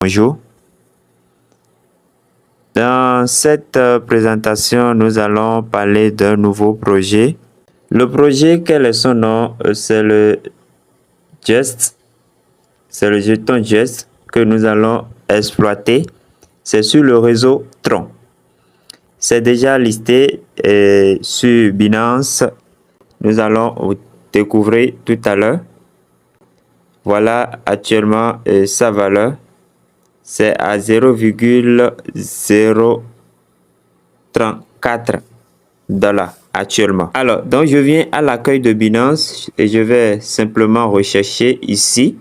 Bonjour. Dans cette présentation, nous allons parler d'un nouveau projet. Le projet, quel est son nom? C'est le Just. C'est le jeton Just que nous allons exploiter. C'est sur le réseau Tron. C'est déjà listé sur Binance. Nous allons découvrir tout à l'heure. Voilà actuellement sa valeur. C'est à 0,034 $ actuellement. Alors, donc je viens à l'accueil de Binance et je vais simplement rechercher ici,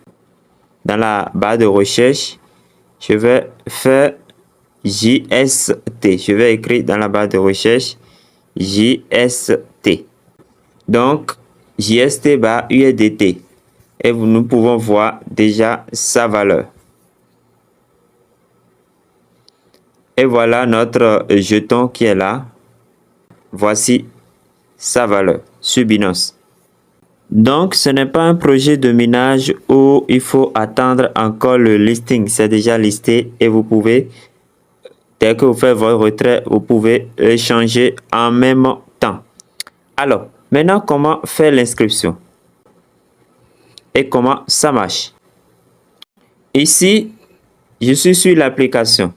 dans la barre de recherche, je vais faire JST. Je vais écrire dans la barre de recherche JST. Donc, JST bar USDT. Et nous pouvons voir déjà sa valeur. Et voilà notre jeton qui est là. Voici sa valeur sur Binance. Donc, ce n'est pas un projet de minage où il faut attendre encore le listing. C'est déjà listé et vous pouvez, dès que vous faites votre retrait, vous pouvez échanger en même temps. Alors, maintenant, comment faire l'inscription? Et comment ça marche? Ici, je suis sur l'application.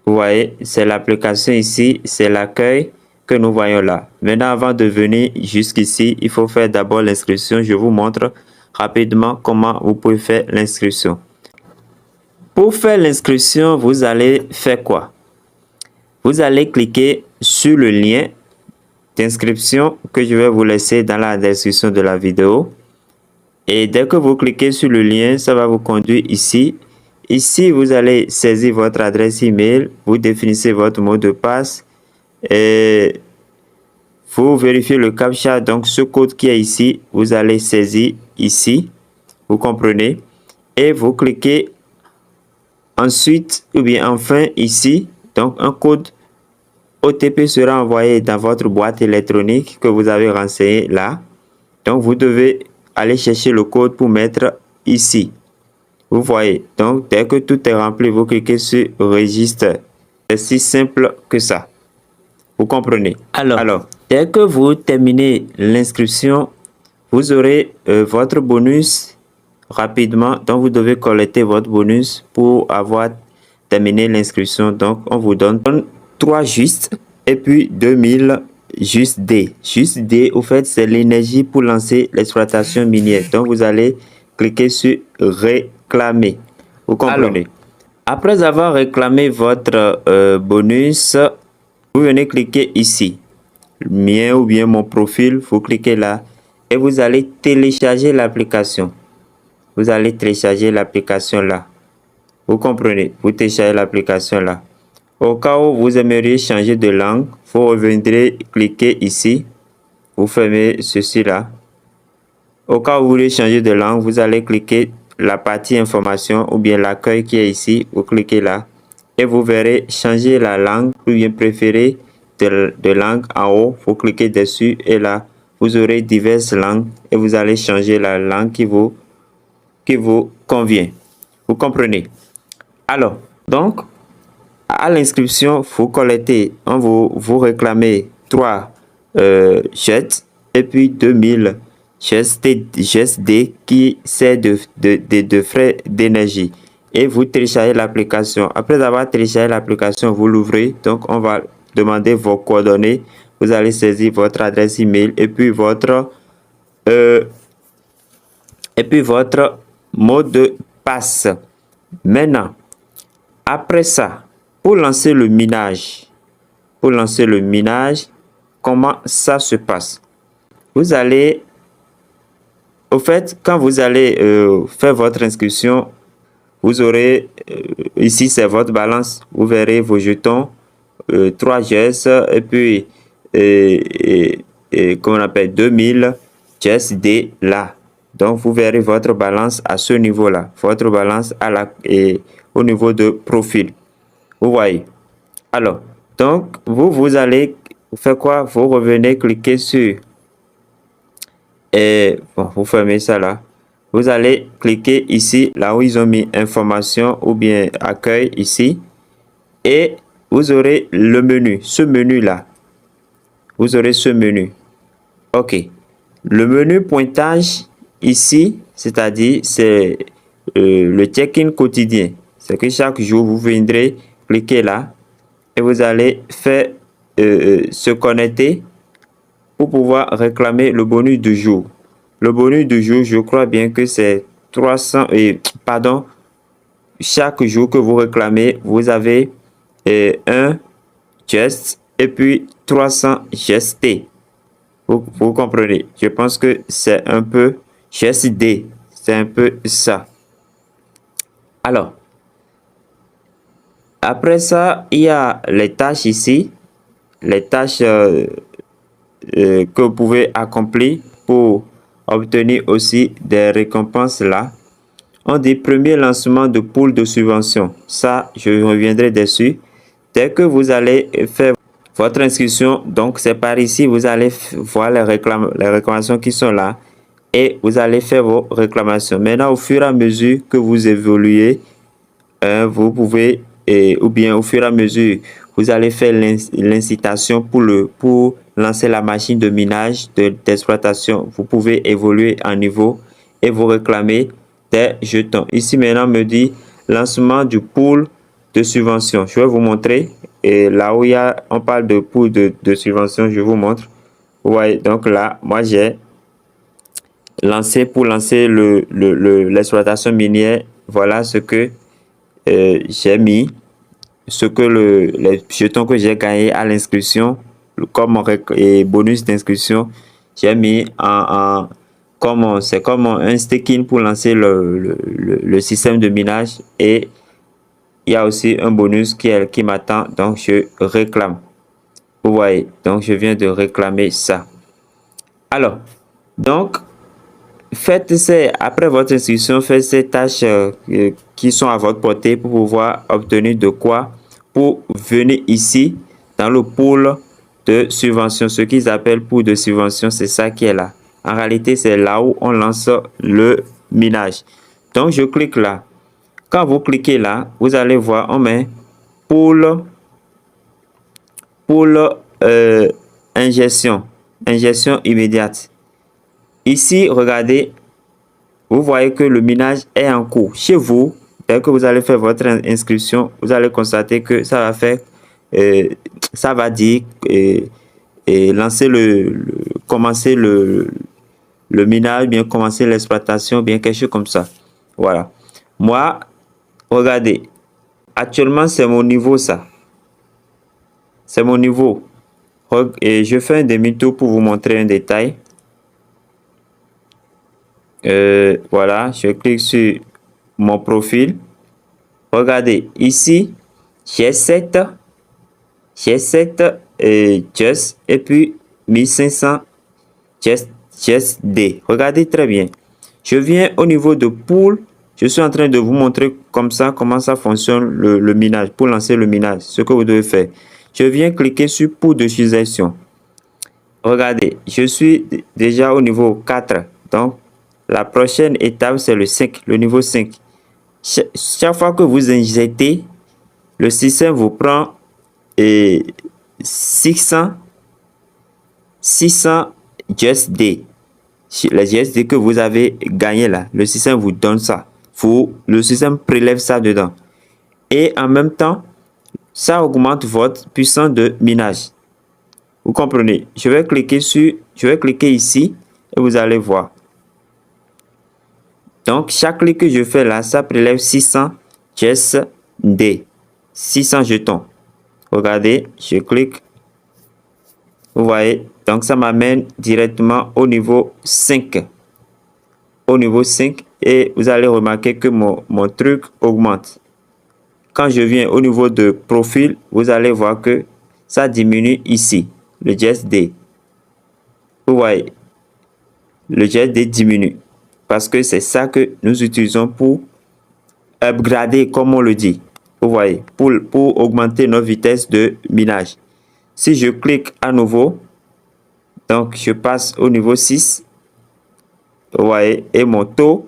Vous voyez, c'est l'application ici, c'est l'accueil que nous voyons là. Maintenant, avant de venir jusqu'ici, il faut faire d'abord l'inscription. Je vous montre rapidement comment vous pouvez faire l'inscription. Pour faire l'inscription, vous allez faire quoi? Vous allez cliquer sur le lien d'inscription que je vais vous laisser dans la description de la vidéo. Et dès que vous cliquez sur le lien, ça va vous conduire ici. Ici, vous allez saisir votre adresse email, vous définissez votre mot de passe et vous vérifiez le captcha. Donc, ce code qui est ici, vous allez saisir ici, vous comprenez, et vous cliquez ensuite ou bien enfin ici. Donc, un code OTP sera envoyé dans votre boîte électronique que vous avez renseigné là. Donc, vous devez aller chercher le code pour mettre ici. Vous voyez, donc dès que tout est rempli, vous cliquez sur Registre. C'est si simple que ça. Vous comprenez? Alors, dès que vous terminez l'inscription, vous aurez votre bonus rapidement. Donc, vous devez collecter votre bonus pour avoir terminé l'inscription. Donc, on vous donne 3 justes et puis 2000 juste D. Juste D, au fait, c'est l'énergie pour lancer l'exploitation minière. Donc, vous allez cliquer sur réclamer. Vous comprenez? Alors, après avoir réclamé votre bonus, vous venez cliquer ici. Mien ou bien mon profil, vous cliquez là et vous allez télécharger l'application. Vous allez télécharger l'application là. Vous comprenez? Vous téléchargez l'application là. Au cas où vous aimeriez changer de langue, vous reviendrez cliquer ici. Vous fermez ceci là. Au cas où vous voulez changer de langue, vous allez cliquer la partie information ou bien l'accueil qui est ici. Vous cliquez là et vous verrez changer la langue ou bien préférer de langue en haut. Vous cliquez dessus et là, vous aurez diverses langues et vous allez changer la langue qui vous convient. Vous comprenez? Alors, donc, à l'inscription, vous collectez, vous réclamez 3 jets et puis 2000 GSD qui c'est de frais d'énergie. Et vous téléchargez l'application. Après avoir téléchargé l'application, vous l'ouvrez. Donc, on va demander vos coordonnées. Vous allez saisir votre adresse email et puis votre mot de passe. Maintenant, après ça, pour lancer le minage, comment ça se passe? Vous allez, au fait, quand vous allez faire votre inscription, vous aurez, ici c'est votre balance, vous verrez vos jetons, 3 GS et puis, comment on appelle, 2000 GSD là. Donc, vous verrez votre balance à ce niveau-là, votre balance au niveau de profil. Vous voyez. Alors, donc, vous allez faire quoi? Vous revenez cliquer sur, et bon, vous fermez ça là. vous allez cliquer ici, là où ils ont mis information ou bien accueil ici. Et vous aurez le menu, ce menu-là. Vous aurez ce menu. OK. Le menu pointage ici, c'est-à-dire, c'est le check-in quotidien. C'est que chaque jour, vous viendrez cliquer là et vous allez faire se connecter pour pouvoir réclamer le bonus du jour. Le bonus du jour, je crois bien que c'est 300 pardon, chaque jour que vous réclamez, vous avez un geste et puis 300 gestes. Vous comprenez? Je pense que c'est un peu GSD. C'est un peu ça. Alors, après ça, il y a les tâches ici. Les tâches que vous pouvez accomplir pour obtenir aussi des récompenses là. On dit premier lancement de pool de subvention. Ça, je reviendrai dessus. Dès que vous allez faire votre inscription, donc c'est par ici, vous allez voir les réclamations qui sont là et vous allez faire vos réclamations. Maintenant, au fur et à mesure que vous évoluez, vous pouvez, ou bien au fur et à mesure, vous allez faire l'incitation pour lancer la machine de minage d'exploitation. Vous pouvez évoluer en niveau et vous réclamer des jetons. Ici, maintenant, on me dit lancement du pool de subvention. Je vais vous montrer. Et là où on parle de pool de subvention, je vous montre. Vous voyez, donc là, moi, j'ai lancé pour lancer l'exploitation minière. Voilà ce que j'ai mis, ce que les jetons que j'ai gagnés à l'inscription, comme bonus d'inscription, j'ai mis c'est comme un staking pour lancer le système de minage et il y a aussi un bonus qui m'attend, donc je réclame. Vous voyez, donc je viens de réclamer ça. Alors, donc, après votre inscription, faites ces tâches qui sont à votre portée pour pouvoir obtenir de quoi pour venir ici dans le pool de subvention. Ce qu'ils appellent pool de subvention, c'est ça qui est là. En réalité, c'est là où on lance le minage. Donc, je clique là. Quand vous cliquez là, vous allez voir, on met pool ingestion immédiate. Ici, regardez, vous voyez que le minage est en cours. Chez vous, dès que vous allez faire votre inscription, vous allez constater que ça va faire, ça va dire, lancer commencer le minage, bien commencer l'exploitation, bien quelque chose comme ça. Voilà. Moi, regardez, actuellement, c'est mon niveau, ça. C'est mon niveau. Et je fais un demi-tour pour vous montrer un détail. Voilà, je clique sur mon profil. Regardez, ici, j'ai 7 just et puis 1500 just D. Regardez très bien. Je viens au niveau de pool. Je suis en train de vous montrer comme ça comment ça fonctionne le minage, pour lancer le minage, ce que vous devez faire. Je viens cliquer sur pool de utilisation. Regardez, je suis déjà au niveau 4. Donc, la prochaine étape, c'est le 5, le niveau 5. Chaque fois que vous injectez, le système vous prend 600 GSD. Les GSD que vous avez gagné là, le système vous donne ça. Le système prélève ça dedans. Et en même temps, ça augmente votre puissance de minage. Vous comprenez? Je vais cliquer ici et vous allez voir. Donc, chaque clic que je fais là, ça prélève 600 GSD, 600 jetons. Regardez, je clique. Vous voyez, donc ça m'amène directement au niveau 5. Au niveau 5, et vous allez remarquer que mon truc augmente. Quand je viens au niveau de profil, vous allez voir que ça diminue ici, le GSD. Vous voyez, le GSD diminue. Parce que c'est ça que nous utilisons pour upgrader, comme on le dit. Vous voyez, pour augmenter notre vitesse de minage. Si je clique à nouveau, donc je passe au niveau 6. Vous voyez, et mon taux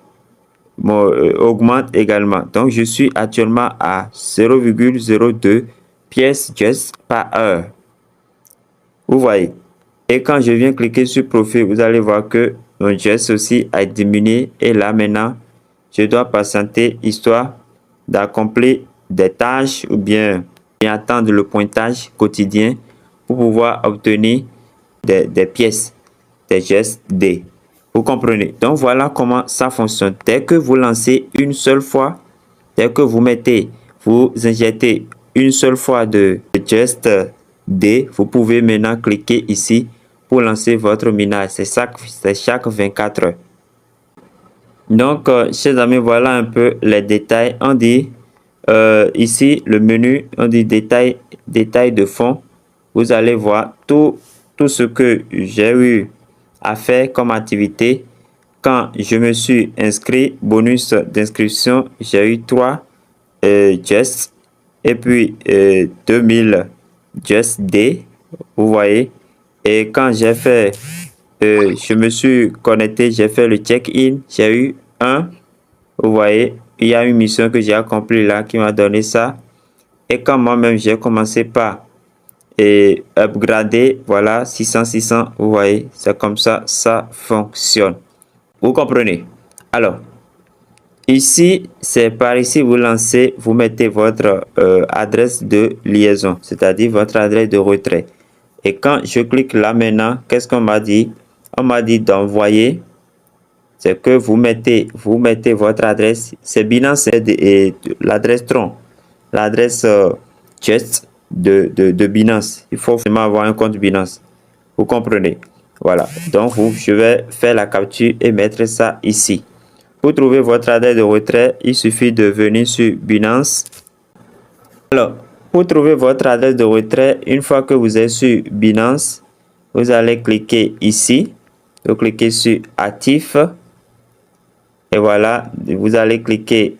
augmente également. Donc, je suis actuellement à 0,02 pièces just par heure. Vous voyez. Et quand je viens cliquer sur profil, vous allez voir que mon geste aussi a diminué. Et là, maintenant, je dois patienter histoire d'accomplir des tâches ou bien attendre le pointage quotidien pour pouvoir obtenir des pièces, des gestes D. Vous comprenez? Donc, voilà comment ça fonctionne. Dès que vous lancez une seule fois, dès que vous injectez une seule fois de geste D, vous pouvez maintenant cliquer ici pour lancer votre minage. C'est chaque 24 heures. Donc, chers amis, voilà un peu les détails. On dit ici le menu, on dit détail de fond. Vous allez voir tout ce que j'ai eu à faire comme activité. Quand je me suis inscrit, bonus d'inscription, j'ai eu 3 Just et puis 2000 Just D, vous voyez. Et quand j'ai fait, je me suis connecté, j'ai fait le check-in, j'ai eu un, vous voyez, il y a une mission que j'ai accomplie là qui m'a donné ça. Et quand moi-même j'ai commencé par upgrader, voilà, 600, vous voyez, c'est comme ça, ça fonctionne. Vous comprenez? Alors, ici, c'est par ici, vous lancez, vous mettez votre adresse de liaison, c'est-à-dire votre adresse de retrait. Et quand je clique là maintenant, qu'est-ce qu'on m'a dit? On m'a dit d'envoyer, c'est que vous mettez votre adresse, c'est Binance et l'adresse Tron, l'adresse Just de Binance. Il faut vraiment avoir un compte Binance. Vous comprenez? Voilà. Donc, je vais faire la capture et mettre ça ici. Pour trouver votre adresse de retrait, il suffit de venir sur Binance. Alors, pour trouver votre adresse de retrait, une fois que vous êtes sur Binance, vous allez cliquer ici. Vous cliquez sur Actif. Et voilà, vous allez cliquer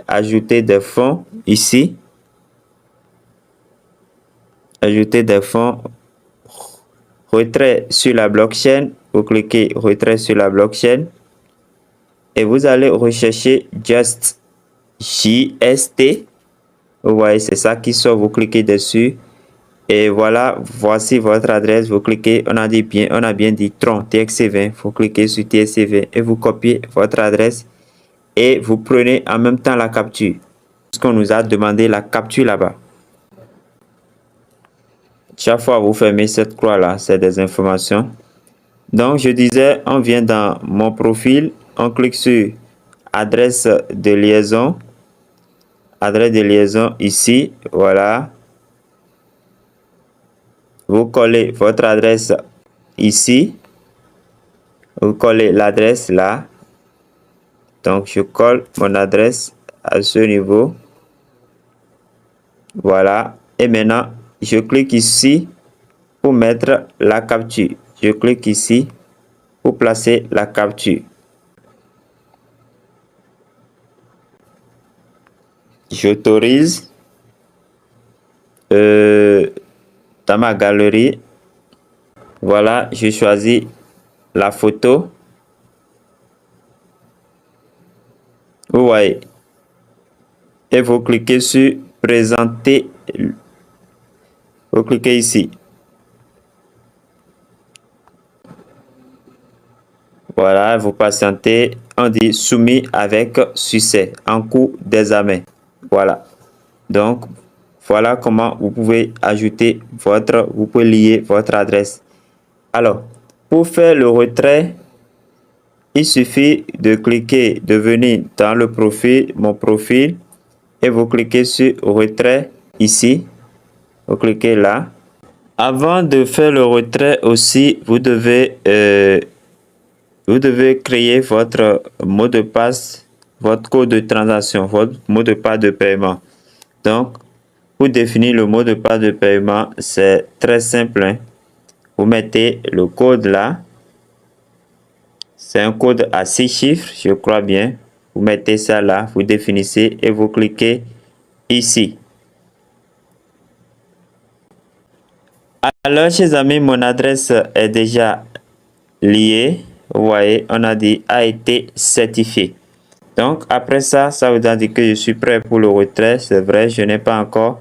Ajouter des fonds ici. Ajouter des fonds. Retrait sur la blockchain. Vous cliquez Retrait sur la blockchain. Et vous allez rechercher Just JST. Vous voyez, c'est ça qui sort. Vous cliquez dessus. Et voilà, voici votre adresse. Vous cliquez, on a bien dit Tron TXC20. Vous cliquez sur TXC20 et vous copiez votre adresse. Et vous prenez en même temps la capture. Parce qu'on nous a demandé la capture là-bas. Chaque fois vous fermez cette croix là, c'est des informations. Donc je disais, on vient dans mon profil, on clique sur adresse de liaison. Adresse de liaison ici, voilà. Vous collez votre adresse ici. Vous collez l'adresse là. Donc je colle mon adresse à ce niveau. Voilà. Et maintenant, je clique ici pour mettre la capture. Je clique ici pour placer la capture. J'autorise dans ma galerie. Voilà, je choisis la photo. Vous voyez. Et vous cliquez sur présenter. Vous cliquez ici. Voilà, vous patientez. On dit soumis avec succès en cours d'examen. Voilà. Donc, voilà comment vous pouvez ajouter vous pouvez lier votre adresse. Alors, pour faire le retrait, il suffit de cliquer, de venir dans le profil, mon profil, et vous cliquez sur retrait ici. Vous cliquez là. Avant de faire le retrait aussi, vous devez créer votre mot de passe, votre code de transaction, votre mot de passe de paiement. Donc, pour définir le mot de passe de paiement, c'est très simple, hein. Vous mettez le code là. C'est un code à 6 chiffres, je crois bien. Vous mettez ça là, vous définissez et vous cliquez ici. Alors, chers amis, mon adresse est déjà liée. Vous voyez, on a dit a été certifié. Donc, après ça, ça veut dire que je suis prêt pour le retrait. C'est vrai, je n'ai pas encore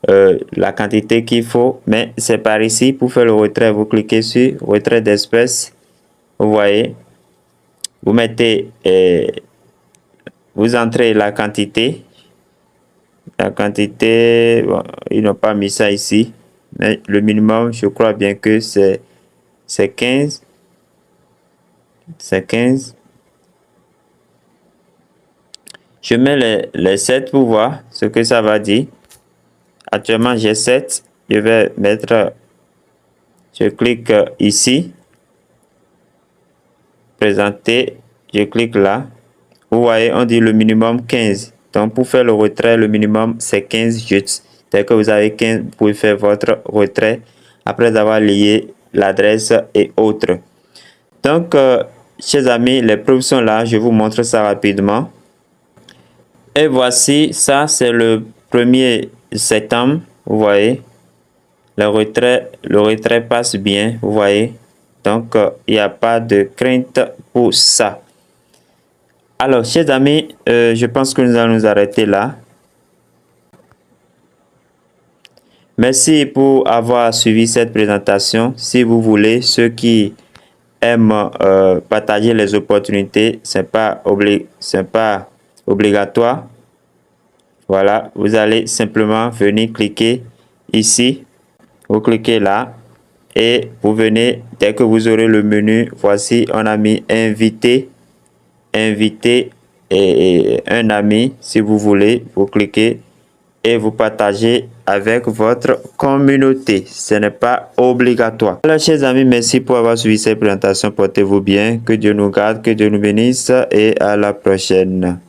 la quantité qu'il faut, mais c'est par ici. Pour faire le retrait, vous cliquez sur retrait d'espèces. Vous voyez, vous mettez, vous entrez la quantité. La quantité, bon, ils n'ont pas mis ça ici, mais le minimum, je crois bien que c'est 15. C'est 15. Je mets les 7 pour voir ce que ça va dire. Actuellement, j'ai 7. Je vais mettre, je clique ici, présenter, je clique là. Vous voyez, on dit le minimum 15. Donc, pour faire le retrait, le minimum, c'est 15 jutes. Dès que vous avez 15, vous pouvez faire votre retrait après avoir lié l'adresse et autres. Donc, chers amis, les preuves sont là. Je vous montre ça rapidement. Et voici, ça, c'est le 1er septembre. Vous voyez, le retrait passe bien. Vous voyez, donc, il n'y a pas de crainte pour ça. Alors, chers amis, je pense que nous allons nous arrêter là. Merci pour avoir suivi cette présentation. Si vous voulez, ceux qui aiment partager les opportunités, c'est pas obligatoire. Voilà, vous allez simplement venir cliquer ici. Vous cliquez là et vous venez, dès que vous aurez le menu, voici, on a mis inviter et un ami. Si vous voulez, vous cliquez et vous partagez avec votre communauté. Ce n'est pas obligatoire. Alors, chers amis, merci pour avoir suivi cette présentation. Portez-vous bien. Que Dieu nous garde, que Dieu nous bénisse et à la prochaine.